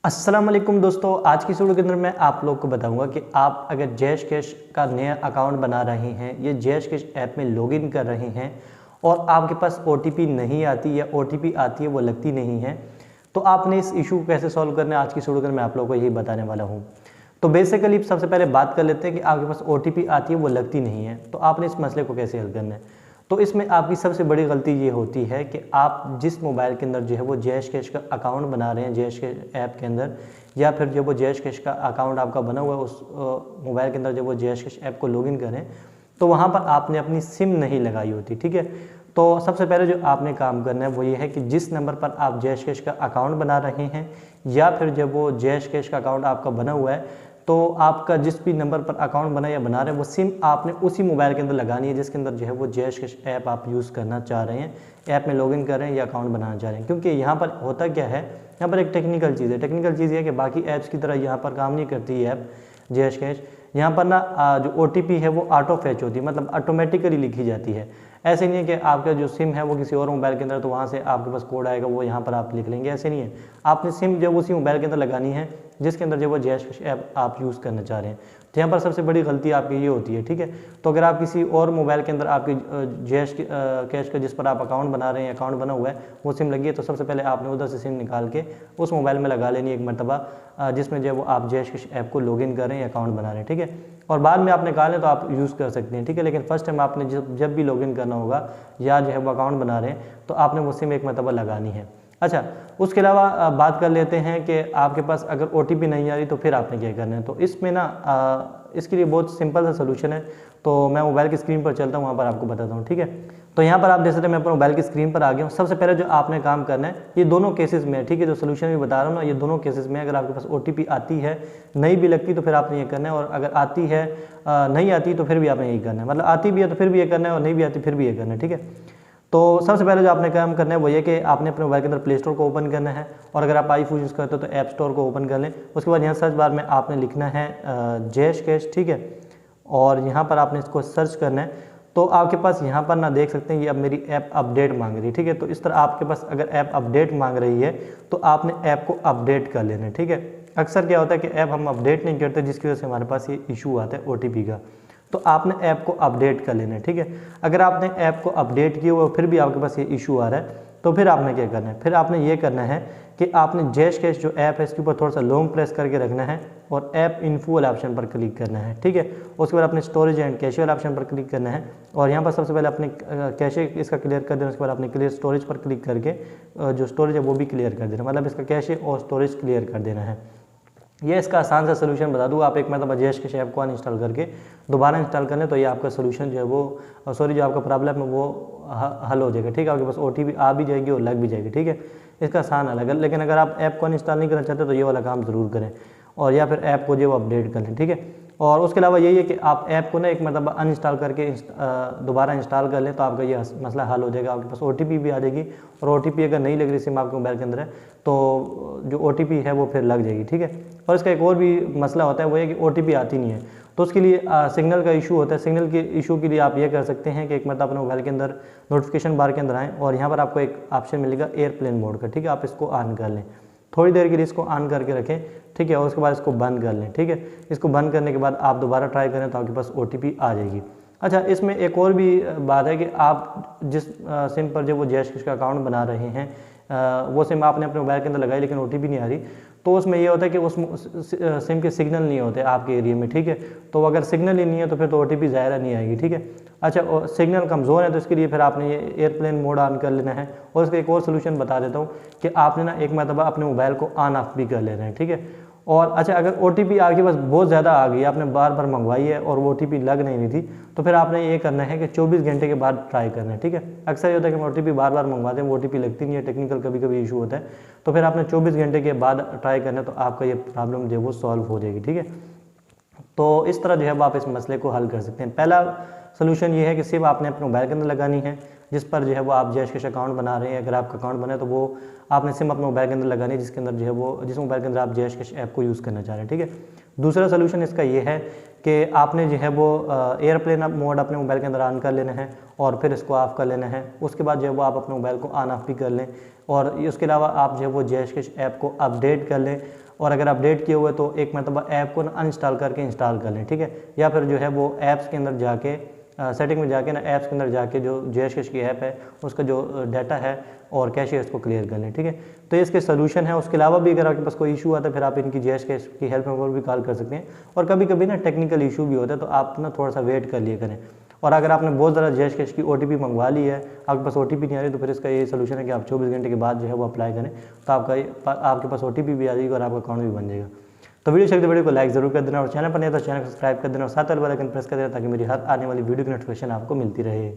अस्सलाम वालेकुम दोस्तों, आज की इस वीडियो के अंदर मैं आप लोग को बताऊंगा कि आप अगर जैश कैश का नया अकाउंट बना रहे हैं, ये जैश कैश ऐप में लॉगिन कर रहे हैं और आपके पास ओटीपी नहीं आती या ओटीपी आती है वो लगती नहीं है, तो आपने इस इशू को कैसे सॉल्व करना है आज की इस वीडियो के अंदर मैं आप लोगों को यही बताने वाला हूँ। तो बेसिकली सबसे पहले बात कर लेते हैं कि आपके पास ओटीपी आती है वो लगती नहीं है, तो आपने इस मसले को कैसे हल करना है। तो इसमें आपकी सबसे बड़ी गलती ये होती है कि आप जिस मोबाइल के अंदर जो है वो जैश कैश का अकाउंट बना रहे हैं जैश कैश ऐप के अंदर, या फिर जो वो जैश कैश का अकाउंट आपका बना हुआ है उस मोबाइल के अंदर जब वो जैश कैश ऐप को लॉगिन करें तो वहाँ पर आपने अपनी सिम नहीं लगाई होती। ठीक है, तो सबसे पहले जो आपने काम करना है वो ये है कि जिस नंबर पर आप जैश कैश का अकाउंट बना रहे हैं या फिर जब वो जैश कैश का अकाउंट आपका बना हुआ है तो आपका जिस भी नंबर पर अकाउंट बना या बना रहे हैं वो सिम आपने उसी मोबाइल के अंदर लगानी है जिसके अंदर जो है वो जैश कैश ऐप आप यूज़ करना चाह रहे हैं, ऐप में लॉगिन कर रहे हैं या अकाउंट बनाना चाह रहे हैं। क्योंकि यहाँ पर होता क्या है, यहाँ पर एक टेक्निकल चीज़ है। टेक्निकल चीज़ ये है कि बाकी ऐप्स की तरह यहाँ पर काम नहीं करती है ऐप जैश कैश। यहाँ पर ना जो ओटीपी है वो ऑटो फैच होती है, मतलब ऑटोमेटिकली लिखी जाती है। ऐसे नहीं है कि आपका जो सिम है वो किसी और मोबाइल के अंदर तो वहाँ से आपके पास कोड आएगा वो यहाँ पर आप लिख लेंगे, ऐसे नहीं है। आपने सिम जो उसी मोबाइल के अंदर लगानी है जिसके अंदर जो वो जैश कैश ऐप आप यूज़ करना चाह रहे हैं। तो यहाँ पर सबसे बड़ी गलती आपकी ये होती है। ठीक है, तो अगर आप किसी और मोबाइल के अंदर आपकी जैश कैश का जिस पर आप अकाउंट बना रहे हैं अकाउंट बना हुआ है वो सिम लगी है, तो सबसे पहले आपने उधर से सिम निकाल के उस मोबाइल में लगा लेनी एक मरतबा जिसमें जो है वो आप जैश कैश ऐप को लॉगिन कर रहे हैं अकाउंट बना रहे हैं। ठीक है, और बाद में आप निकालें तो आप यूज़ कर सकते हैं। ठीक है, लेकिन फर्स्ट टाइम आपने जब भी लॉगिन करना होगा या जो है वो अकाउंट बना रहे हैं तो आपने वो सिम एक मरतबा लगानी है। अच्छा, उसके अलावा बात कर लेते हैं कि आपके पास अगर ओटीपी नहीं आ रही तो फिर आपने क्या करना है। तो इसमें ना इसके लिए बहुत सिंपल सा सोल्यूशन है, तो मैं मोबाइल की स्क्रीन पर चलता हूँ, वहाँ पर आपको बताता हूँ। ठीक है, तो यहाँ पर आप देख सकते हैं मैं अपने मोबाइल की स्क्रीन पर आ गया हूँ। सबसे पहले जो आपने काम करना है ये दोनों केसेस में, ठीक है, जो सोल्यूशन भी बता रहा हूँ ना ये दोनों केसेस में अगर आपके पास ओटीपी आती है नहीं भी लगती तो फिर आपने ये करना है, और अगर आती है नहीं आती तो फिर भी आपने यही करना है। मतलब आती भी है तो फिर भी ये करना है और नहीं भी आती फिर भी ये करना है। ठीक है, तो सबसे पहले जो आपने काम करना है वो ये कि आपने अपने मोबाइल के अंदर प्ले स्टोर को ओपन करना है, और अगर आप आईफोन यूज़ करते हो तो ऐप स्टोर को ओपन कर लें। उसके बाद यहाँ सर्च बार में आपने लिखना है जैश कैश। ठीक है, और यहाँ पर आपने इसको सर्च करना है तो आपके पास यहाँ पर ना देख सकते हैं ये अब मेरी ऐप अपडेट मांग रही है। ठीक है, तो इस तरह आपके पास अगर ऐप अपडेट मांग रही है तो आपने ऐप को अपडेट कर लेना है। ठीक है, अक्सर क्या होता है कि ऐप हम अपडेट नहीं करते जिसकी वजह से हमारे पास ये इशू आता है ओटीपी का, तो आपने ऐप को अपडेट कर लेना है। ठीक है, अगर आपने ऐप को अपडेट किया हुआ फिर भी आपके पास ये इशू आ रहा है तो फिर आपने क्या करना है, फिर आपने ये करना है कि आपने जैश कैश जो ऐप है इसके ऊपर थोड़ा सा लॉन्ग प्रेस करके रखना है और ऐप इन्फो वाले ऑप्शन पर क्लिक करना है। ठीक है, उसके बाद अपने स्टोरेज एंड कैशे वाले ऑप्शन पर क्लिक करना है, और यहाँ पर सबसे पहले अपने कैशे इसका क्लियर कर देना। उसके बाद अपने क्लियर स्टोरेज पर क्लिक करके जो स्टोरेज है वो भी क्लियर कर देना, मतलब इसका कैशे और स्टोरेज क्लियर कर देना है। ये इसका आसान सा सोल्यूशन बता दूँ, आप एक मतलब जैश कैश ऐप को अनइंस्टॉल करके दोबारा इंस्टॉल कर लें तो ये आपका सोल्यूशन जो है वो जो आपका प्रॉब्लम है वो हल हो जाएगा। ठीक है, आपके पास ओटीपी आ भी जाएगी और लग भी जाएगी। ठीक है, इसका आसान अलग है, लेकिन अगर आप ऐप को अनइंस्टॉल नहीं करना चाहते तो ये वाला काम ज़रूर करें, और या फिर ऐप को जो अपडेट कर लें। ठीक है, और उसके अलावा यही है कि आप ऐप को ना एक मतलब अनइंस्टॉल करके दोबारा इंस्टॉल कर लें तो आपका ये मसला हल हो जाएगा। आपके पास ओटीपी भी आ जाएगी, और ओटीपी अगर नहीं लग रही सिम आपके मोबाइल के अंदर है तो जो ओटीपी है वो फिर लग जाएगी। ठीक है, और इसका एक और भी मसला होता है वो ये कि ओटीपी आती नहीं है, तो उसके लिए सिग्नल का इशू होता है। सिग्नल के इशू के लिए आप ये कर सकते हैं कि एक मतलब अपने मोबाइल के अंदर नोटिफिकेशन बार के अंदर आएँ और यहाँ पर आपको एक ऑप्शन मिलेगा एयरप्लेन मोड का। ठीक है, आप इसको ऑन कर लें, थोड़ी देर के लिए इसको ऑन करके रखें। ठीक है, और उसके बाद इसको बंद कर लें। ठीक है, इसको बंद करने के बाद आप दोबारा ट्राई करें तो आपके पास ओटीपी आ जाएगी। अच्छा, इसमें एक और भी बात है कि आप जिस सिम पर जो वो जैश कैश का अकाउंट बना रहे हैं वो सिम आपने अपने मोबाइल के अंदर लगाई लेकिन ओटीपी नहीं आ रही, तो उसमें ये होता है कि उस सिम के सिग्नल नहीं होते आपके एरिया में। ठीक है, तो अगर सिग्नल ही नहीं है तो फिर तो ओटीपी ज़ाहिर नहीं आएगी। ठीक है, अच्छा, और सिग्नल कमज़ोर है तो इसके लिए फिर आपने ये एयरप्लेन मोड ऑन कर लेना है, और इसका एक और सोल्यूशन बता देता हूँ कि आपने ना एक मरतबा अपने मोबाइल को ऑन ऑफ भी कर लेना है। ठीक है, और अच्छा, अगर ओटीपी आपके पास बहुत ज़्यादा आ गई, आपने बार बार मंगवाई है और वो ओटीपी लग नहीं रही थी, तो फिर आपने ये करना है कि 24 घंटे के बाद ट्राई करना है। ठीक है, अक्सर ये होता है कि हम ओटीपी बार बार मंगवाते हैं वो ओटीपी लगती नहीं है, टेक्निकल कभी कभी इशू होता है, तो फिर आपने 24 घंटे के बाद ट्राई करना है तो आपका ये प्रॉब्लम जो है वो सॉल्व हो जाएगी। ठीक है, तो इस तरह जो है आप इस मसले को हल कर सकते हैं। पहला सोल्यूशन ये है कि सिम आपने अपने मोबाइल के अंदर लगानी है जिस पर जो है वो आप जैश कैश अकाउंट बना रहे हैं। अगर आपका अकाउंट बने तो वो आपने सिम अपने मोबाइल के अंदर लगानी है जिसके अंदर जो है वो जिस मोबाइल के अंदर आप जैश कैश ऐप को यूज़ करना चाह रहे हैं। ठीक है, दूसरा सोल्यूशन इसका ये है कि आपने जो है वो एयरप्लेन मोड अपने मोबाइल के अंदर ऑन कर लेना है और फिर इसको ऑफ कर लेना है। उसके बाद जो है वो आप अपने मोबाइल को ऑन ऑफ भी कर लें, और उसके अलावा आप जो है वो जैश कैश ऐप को अपडेट कर लें और अगर अपडेट किए हुए तो एक मतलब ऐप को ना अनइंस्टॉल करके इंस्टॉल कर लें, ठीक है। या फिर जो है वो ऐप्स के अंदर जाके सेटिंग में जाके ना ऐप्स के अंदर जाके जो जैश कैश की ऐप है उसका जो डाटा है और कैश है उसको क्लियर कर लें, ठीक है। तो इसके सोल्यूशन है। उसके अलावा भी अगर आपके पास कोई इशू आता है फिर आप इनकी जैश कैश की हेल्प नंबर भी कॉल कर सकते हैं। और कभी कभी ना टेक्निकल इशू भी होता है तो आप ना थोड़ा सा वेट कर लिया करें। और अगर आपने बहुत ज़्यादा जैश कैश की OTP मंगवा ली है, आपके पास OTP नहीं आ रही, तो फिर इसका ये सोल्यूशन है कि आप 24 घंटे के बाद जो है वो अप्लाई करें, तो आपके पास OTP भी आ जाएगी और आपका अकाउंट भी बन जाएगा। तो वीडियो को लाइक जरूर कर देना और चैनल पर नहीं तो चैनल को सब्सक्राइब कर देना और साथ वाला बेल आइकन प्रेस कर देना ताकि मेरी हर आने वाली वीडियो की नोटिफिकेशन आपको मिलती रहे।